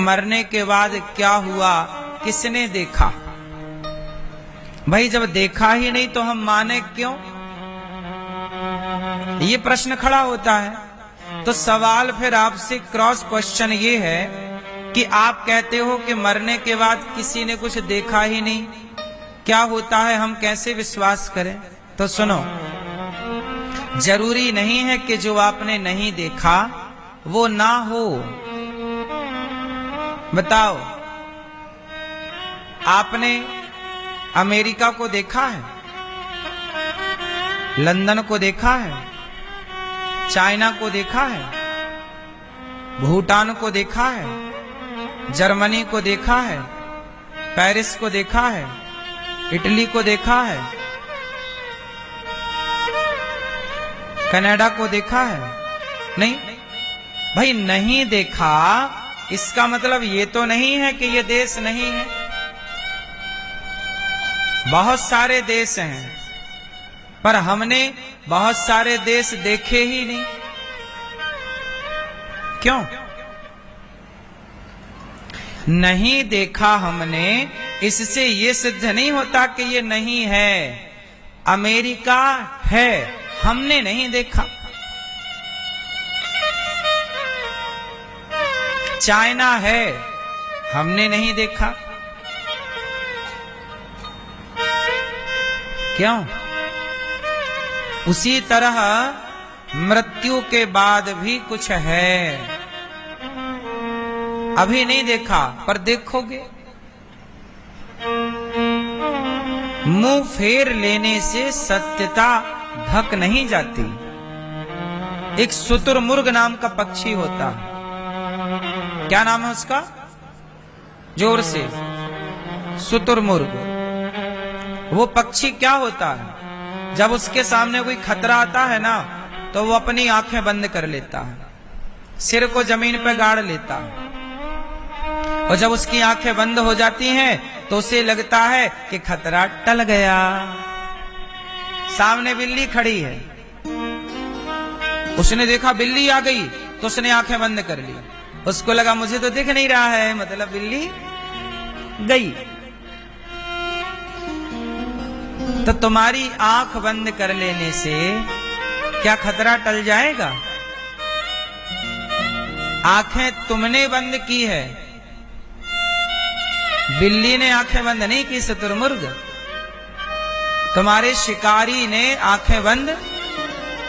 मरने के बाद क्या हुआ, किसने देखा। भाई जब देखा ही नहीं तो हम माने क्यों, ये प्रश्न खड़ा होता है। तो सवाल फिर आपसे क्रॉस क्वेश्चन ये है कि आप कहते हो कि मरने के बाद किसी ने कुछ देखा ही नहीं, क्या होता है, हम कैसे विश्वास करें। तो सुनो, जरूरी नहीं है कि जो आपने नहीं देखा वो ना हो। बताओ, आपने अमेरिका को देखा है, लंदन को देखा है, चाइना को देखा है, भूटान को देखा है, जर्मनी को देखा है, पेरिस को देखा है, इटली को देखा है, कनाडा को देखा है? नहीं भाई, नहीं देखा इसका मतलब ये तो नहीं है कि ये देश नहीं है। बहुत सारे देश हैं, पर हमने बहुत सारे देश देखे ही नहीं। क्यों नहीं देखा हमने, इससे ये सिद्ध नहीं होता कि ये नहीं है। अमेरिका है, हमने नहीं देखा। चाइना है, हमने नहीं देखा। क्यों? उसी तरह मृत्यु के बाद भी कुछ है, अभी नहीं देखा पर देखोगे। मुंह फेर लेने से सत्यता ढक नहीं जाती। एक शुतुरमुर्ग नाम का पक्षी होता है, क्या नाम है उसका, जोर से, शुतुरमुर्ग। वो पक्षी क्या होता है, जब उसके सामने कोई खतरा आता है ना तो वो अपनी आंखें बंद कर लेता है, सिर को जमीन पर गाड़ लेता है, और जब उसकी आंखें बंद हो जाती हैं तो उसे लगता है कि खतरा टल गया। सामने बिल्ली खड़ी है, उसने देखा बिल्ली आ गई तो उसने आंखें बंद कर ली। उसको लगा मुझे तो दिख नहीं रहा है, मतलब बिल्ली गई। तो तुम्हारी आंख बंद कर लेने से क्या खतरा टल जाएगा? आंखें तुमने बंद की है, बिल्ली ने आंखें बंद नहीं की। शुतुरमुर्ग, तुम्हारे शिकारी ने आंखें बंद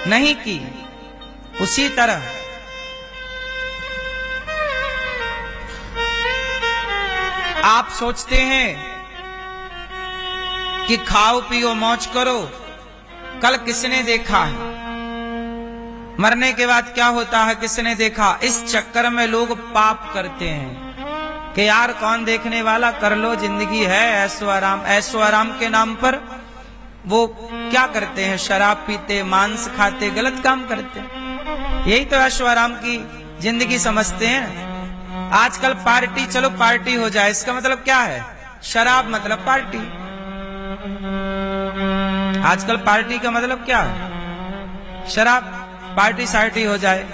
नहीं की। उसी तरह आप सोचते हैं कि खाओ पियो मौज करो, कल किसने देखा है, मरने के बाद क्या होता है किसने देखा। इस चक्कर में लोग पाप करते हैं कि यार कौन देखने वाला, कर लो, जिंदगी है, ऐशो आराम। ऐशो आराम के नाम पर वो क्या करते हैं, शराब पीते, मांस खाते, गलत काम करते हैं। यही तो ऐशो आराम की जिंदगी समझते हैं। आजकल पार्टी, चलो पार्टी हो जाए, इसका मतलब क्या है, शराब मतलब पार्टी। आजकल पार्टी का मतलब क्या है, शराब। पार्टी सार्टी हो जाए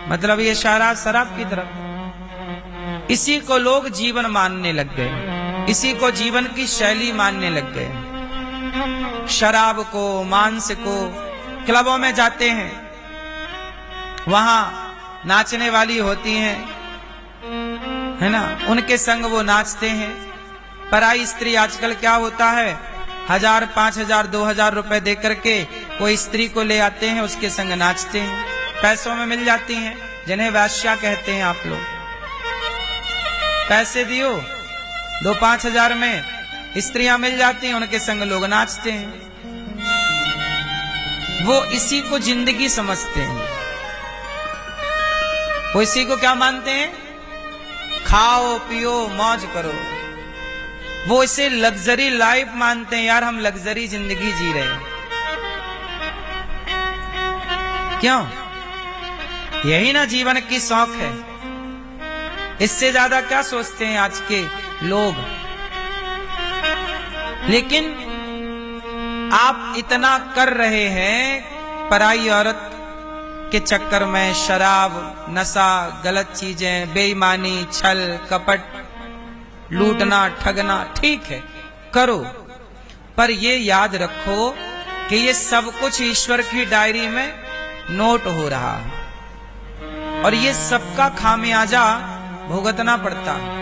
मतलब ये शराब की तरफ। इसी को लोग जीवन मानने लग गए, इसी को जीवन की शैली मानने लग गए। शराब को, मांस को, क्लबों में जाते हैं, वहां नाचने वाली होती हैं, है ना, उनके संग वो नाचते हैं। पराई स्त्री आजकल क्या होता है, 1000, 5000, 2000 रुपए दे करके कोई स्त्री को ले आते हैं, उसके संग नाचते हैं, पैसों में मिल जाती हैं, जिन्हें वेश्या कहते हैं आप लोग। पैसे दियो, 2-5 हजार में स्त्रियां मिल जाती हैं, उनके संग लोग नाचते हैं। वो इसी को जिंदगी समझते हैं। वो इसी को क्या मानते हैं, खाओ पियो मौज करो। वो इसे लग्जरी लाइफ मानते हैं, यार हम लग्जरी जिंदगी जी रहे हैं। क्यों? यही ना जीवन की शौक है। इससे ज्यादा क्या सोचते हैं आज के लोग। लेकिन आप इतना कर रहे हैं, पराई औरत के चक्कर में शराब, नशा, गलत चीजें, बेईमानी, छल, कपट, लूटना, ठगना, ठीक है करो, पर ये याद रखो कि ये सब कुछ ईश्वर की डायरी में नोट हो रहा है और ये सबका खामियाजा भुगतना पड़ता है।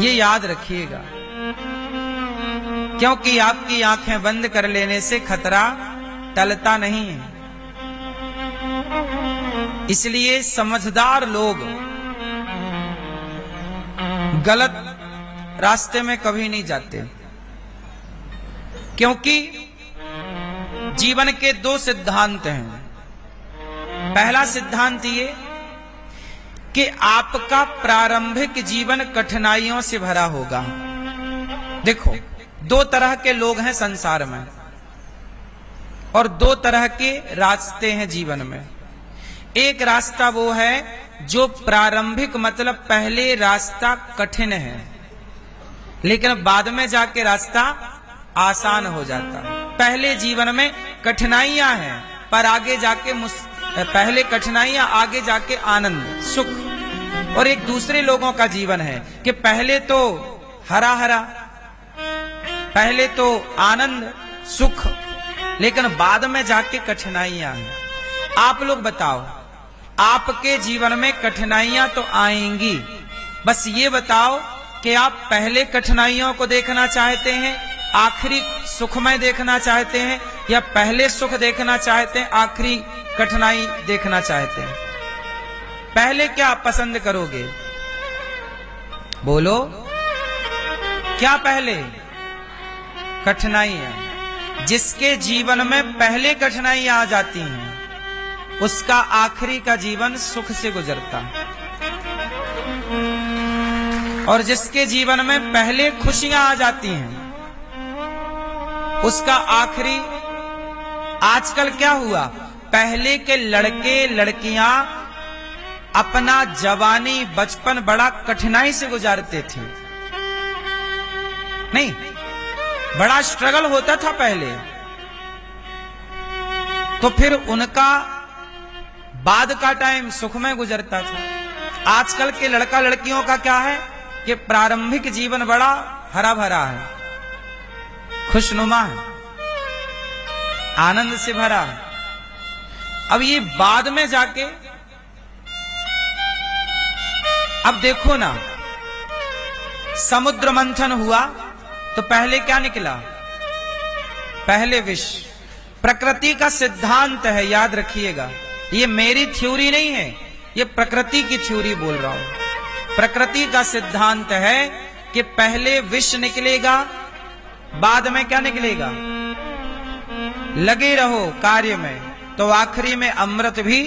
ये याद रखिएगा, क्योंकि आपकी आंखें बंद कर लेने से खतरा टलता नहीं है। इसलिए समझदार लोग गलत रास्ते में कभी नहीं जाते, क्योंकि जीवन के दो सिद्धांत हैं। पहला सिद्धांत ये कि आपका प्रारंभिक जीवन कठिनाइयों से भरा होगा। देखो, दो तरह के लोग हैं संसार में और दो तरह के रास्ते हैं जीवन में। एक रास्ता वो है जो प्रारंभिक मतलब पहले रास्ता कठिन है, लेकिन बाद में जाके रास्ता आसान हो जाता है। पहले जीवन में कठिनाइयां हैं, पर आगे जाके पहले कठिनाइयां, आगे जाके आनंद, सुख। और एक दूसरे लोगों का जीवन है कि पहले तो हरा हरा, पहले तो आनंद, सुख, लेकिन बाद में जाके कठिनाइयां हैं। आप लोग बताओ, आपके जीवन में कठिनाइयां तो आएंगी, बस ये बताओ कि आप पहले कठिनाइयों को देखना चाहते हैं, आखिरी सुखमय देखना चाहते हैं, या पहले सुख देखना चाहते हैं, आखिरी कठिनाई देखना चाहते हैं? पहले क्या पसंद करोगे? बोलो, क्या पहले? कठिनाइयां। जिसके जीवन में पहले कठिनाइयां आ जाती हैं, उसका आखिरी का जीवन सुख से गुजरता है, और जिसके जीवन में पहले खुशियां आ जाती हैं, उसका आखिरी। आजकल क्या हुआ, पहले के लड़के लड़कियां अपना जवानी, बचपन बड़ा कठिनाई से गुजारते थे, नहीं, बड़ा स्ट्रगल होता था पहले, तो फिर उनका बाद का टाइम सुख में गुजरता था। आजकल के लड़का लड़कियों का क्या है कि प्रारंभिक जीवन बड़ा हरा भरा है, खुशनुमा है, आनंद से भरा है। अब ये बाद में जाके, अब देखो ना, समुद्र मंथन हुआ तो पहले क्या निकला? पहले विष। प्रकृति का सिद्धांत है, याद रखिएगा, ये मेरी थ्योरी नहीं है, ये प्रकृति की थ्योरी बोल रहा हूं। प्रकृति का सिद्धांत है कि पहले विष निकलेगा, बाद में क्या निकलेगा? लगे रहो कार्य में तो आखिरी में अमृत भी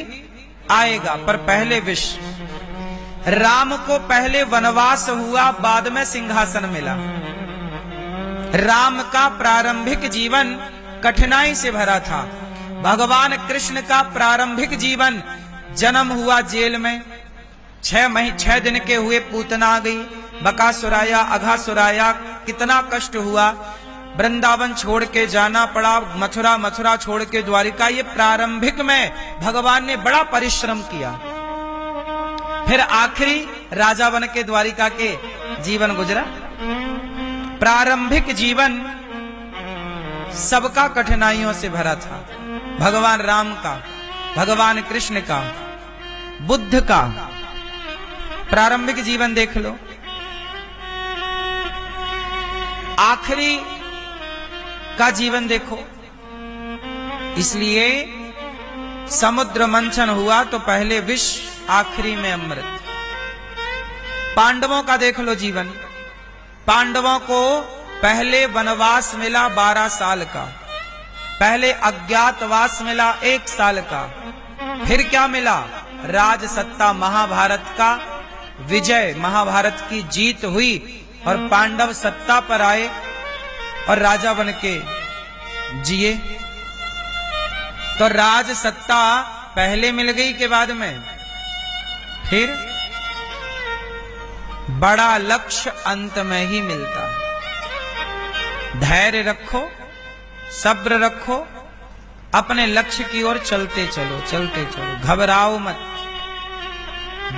आएगा, पर पहले विष। राम को पहले वनवास हुआ, बाद में सिंहासन मिला। राम का प्रारंभिक जीवन कठिनाई से भरा था। भगवान कृष्ण का प्रारंभिक जीवन, जन्म हुआ जेल में, 6 दिन के हुए पूतना आ गई, बकासुराया, अघासुराया, कितना कष्ट हुआ। वृंदावन छोड़ के जाना पड़ा, मथुरा छोड़ के द्वारिका। ये प्रारंभिक में भगवान ने बड़ा परिश्रम किया। फिर आखिरी राजा बन के द्वारिका के जीवन गुजरा। प्रारंभिक जीवन सबका कठिनाइयों से भरा था। भगवान राम का, भगवान कृष्ण का, बुद्ध का प्रारंभिक जीवन देख लो। आखिरी का जीवन देखो। इसलिए समुद्र मंथन हुआ तो पहले विष, आखिरी में अमृत। पांडवों का देख लो जीवन। पांडवों को पहले वनवास मिला 12 साल का, पहले अज्ञातवास मिला 1 साल का, फिर क्या मिला? राज सत्ता, महाभारत का विजय, महाभारत की जीत हुई और पांडव सत्ता पर आए और राजा बन के जिए। तो राज सत्ता पहले मिल गई के बाद में फिर बड़ा लक्ष्य अंत में ही मिलता है। धैर्य रखो, सब्र रखो, अपने लक्ष्य की ओर चलते चलो, चलते चलो, घबराओ मत,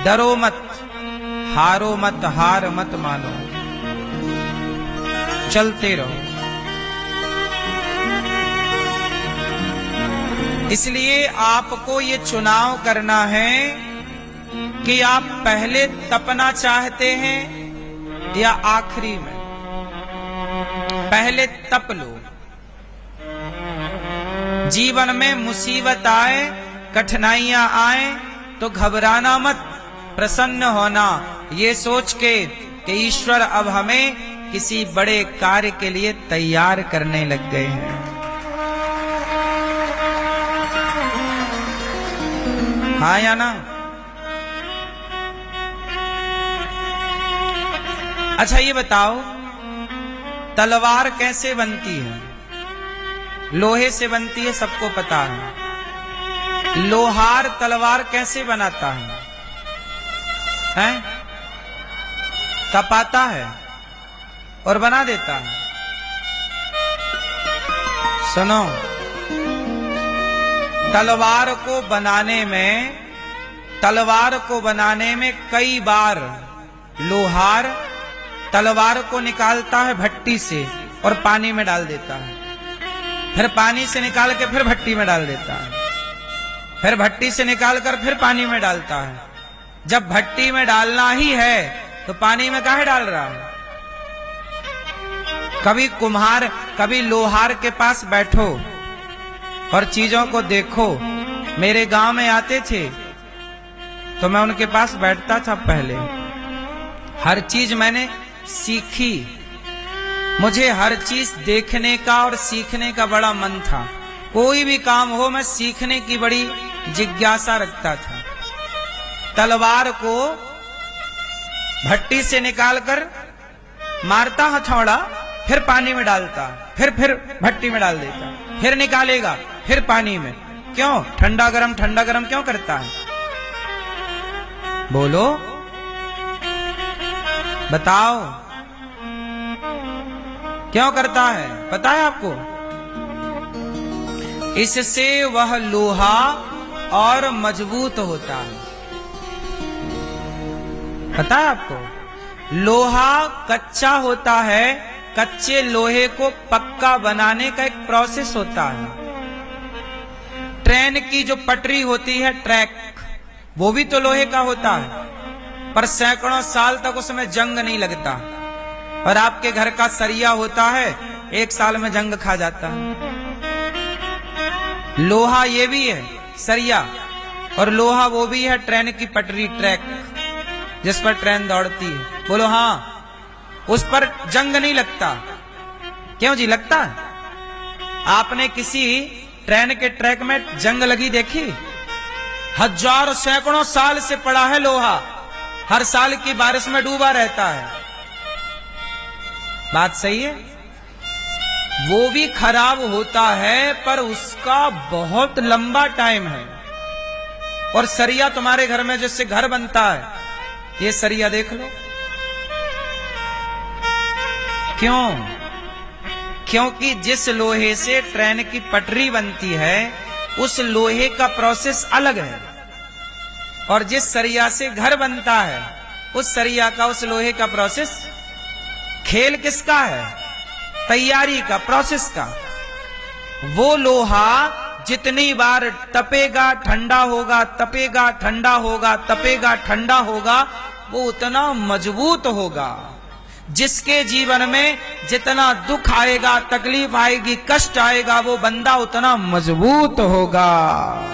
डरो मत, हारो मत, हार मत मानो, चलते रहो। इसलिए आपको ये चुनाव करना है कि आप पहले तपना चाहते हैं या आखिरी में। पहले तप लो। जीवन में मुसीबत आए, कठिनाइयां आए तो घबराना मत, प्रसन्न होना, ये सोच के कि ईश्वर अब हमें किसी बड़े कार्य के लिए तैयार करने लग गए हैं। हाँ या ना? अच्छा ये बताओ, तलवार कैसे बनती है? लोहे से बनती है, सबको पता है। लोहार तलवार कैसे बनाता है? हैं? तपाता है और बना देता है। सुनो, तलवार को बनाने में कई बार लोहार तलवार को निकालता है भट्टी से और पानी में डाल देता है, फिर पानी से निकाल के फिर भट्टी में डाल देता है, फिर भट्टी से निकाल कर फिर पानी में डालता है। जब भट्टी में डालना ही है तो पानी में काहे डाल रहा है? कभी कुम्हार, कभी लोहार के पास बैठो और चीजों को देखो। मेरे गांव में आते थे तो मैं उनके पास बैठता था। पहले हर चीज मैंने सीखी। मुझे हर चीज देखने का और सीखने का बड़ा मन था। कोई भी काम हो मैं सीखने की बड़ी जिज्ञासा रखता था। तलवार को भट्टी से निकालकर मारता हथौड़ा, फिर पानी में डालता, फिर भट्टी में डाल देता, फिर निकालेगा, फिर पानी में। क्यों? ठंडा गरम क्यों करता है? बोलो, बताओ, क्यों करता है? पता है आपको? इससे वह लोहा और मजबूत होता है। पता है आपको? लोहा कच्चा होता है, कच्चे लोहे को पक्का बनाने का एक प्रोसेस होता है। ट्रेन की जो पटरी होती है, ट्रैक, वो भी तो लोहे का होता है, पर सैकड़ों साल तक उसमें जंग नहीं लगता। और आपके घर का सरिया होता है, 1 साल में जंग खा जाता है। लोहा ये भी है, सरिया, और लोहा वो भी है, ट्रेन की पटरी, ट्रैक, जिस पर ट्रेन दौड़ती है। बोलो हाँ, उस पर जंग नहीं लगता। क्यों जी? लगता है। आपने किसी ट्रेन के ट्रैक में जंग लगी देखी? हजारों सैकड़ों साल से पड़ा है लोहा, हर साल की बारिश में डूबा रहता है। बात सही है? वो भी खराब होता है, पर उसका बहुत लंबा टाइम है। और सरिया तुम्हारे घर में जिससे घर बनता है, ये सरिया देख लो। क्यों? क्योंकि जिस लोहे से ट्रेन की पटरी बनती है, उस लोहे का प्रोसेस अलग है। और जिस सरिया से घर बनता है, उस सरिया का, उस लोहे का प्रोसेस, खेल किसका है? तैयारी का, प्रोसेस का। वो लोहा जितनी बार तपेगा, ठंडा होगा, तपेगा, ठंडा होगा, तपेगा, ठंडा होगा, वो उतना मजबूत होगा। जिसके जीवन में जितना दुख आएगा, तकलीफ आएगी, कष्ट आएगा, वो बंदा उतना मजबूत होगा।